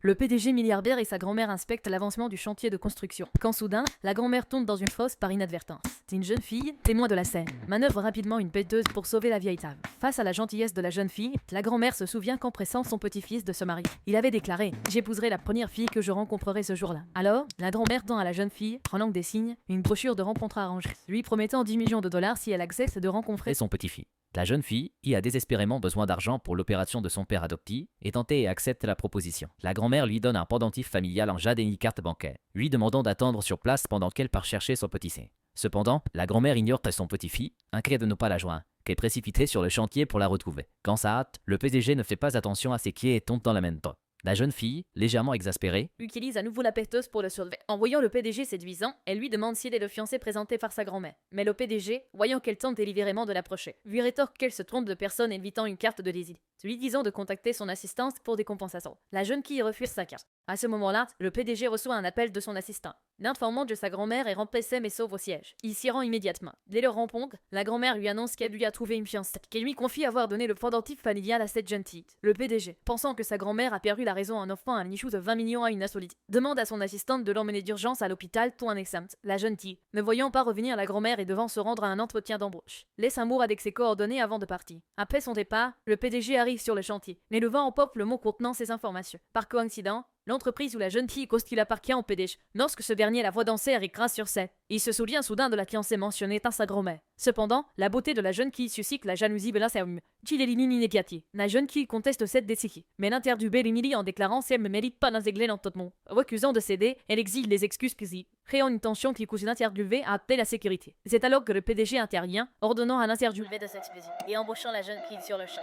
Le PDG milliardaire et sa grand-mère inspectent l'avancement du chantier de construction. Quand soudain, la grand-mère tombe dans une fosse par inadvertance. Une jeune fille, témoin de la scène, manœuvre rapidement une péteuse pour sauver la vieille dame. Face à la gentillesse de la jeune fille, la grand-mère se souvient qu'en pressant son petit-fils de se marier, il avait déclaré « J'épouserai la première fille que je rencontrerai ce jour-là ». Alors, la grand-mère tend à la jeune fille, en langue des signes, une brochure de rencontre arrangée, lui promettant 10 millions de dollars si elle accepte de rencontrer son petit-fils. La jeune fille, qui a désespérément besoin d'argent pour l'opération de son père adoptif, est tentée et accepte la proposition. La grand-mère lui donne un pendentif familial en jade et une carte bancaire, lui demandant d'attendre sur place pendant qu'elle part chercher son petit-fils. Cependant, la grand-mère ignore son petit-fils, inquiet de ne pas la joindre, qu'est précipité sur le chantier pour la retrouver. Quand ça hâte, le PDG ne fait pas attention à ses pieds et tombe dans la même temps. La jeune fille, légèrement exaspérée, utilise à nouveau la péteuse pour le sauver. En voyant le PDG séduisant, elle lui demande s'il est le fiancé présenté par sa grand-mère. Mais le PDG, voyant qu'elle tente délibérément de l'approcher, lui rétorque qu'elle se trompe de personne et invitant une carte de visite, lui disant de contacter son assistante pour des compensations. La jeune fille refuse sa carte. À ce moment-là, le PDG reçoit un appel de son assistant, l'informant que sa grand-mère est remplacée mais sauve au siège. Il s'y rend immédiatement. Dès leur rencontre, la grand-mère lui annonce qu'elle lui a trouvé une fiancée, qu'elle lui confie avoir donné le pendentif familial à cette jeune fille. Le PDG, pensant que sa grand-mère a perdu la raison en offrant un nichou de 20 millions à une insolite, demande à son assistante de l'emmener d'urgence à l'hôpital pour un examen. La jeune fille, ne voyant pas revenir la grand-mère et devant se rendre à un entretien d'embauche, laisse un mot avec ses coordonnées avant de partir. Après son départ, le PDG arrive sur le chantier, mais le vent emporte le mot contenant ces informations. Par coïncidence, l'entreprise où la jeune fille postule appartient au PDG. Lorsque ce dernier la voit danser avec grâce sur scène, il se souvient soudain de la fiancée mentionnée par sa grand-mère. Cependant, la beauté de la jeune fille suscite la jalousie de la serme. Chilelimini negati. La jeune fille conteste cette décision, mais l'interdit Belimili en déclarant qu'elle ne mérite pas d'intégrer l'entendement. Refusant de céder, elle exige les excuses quasi, créant une tension qui cause l'interviewé à appeler la sécurité. C'est alors que le PDG intervient, ordonnant à l'interviewé de s'excuser et embauchant la jeune fille sur le champ.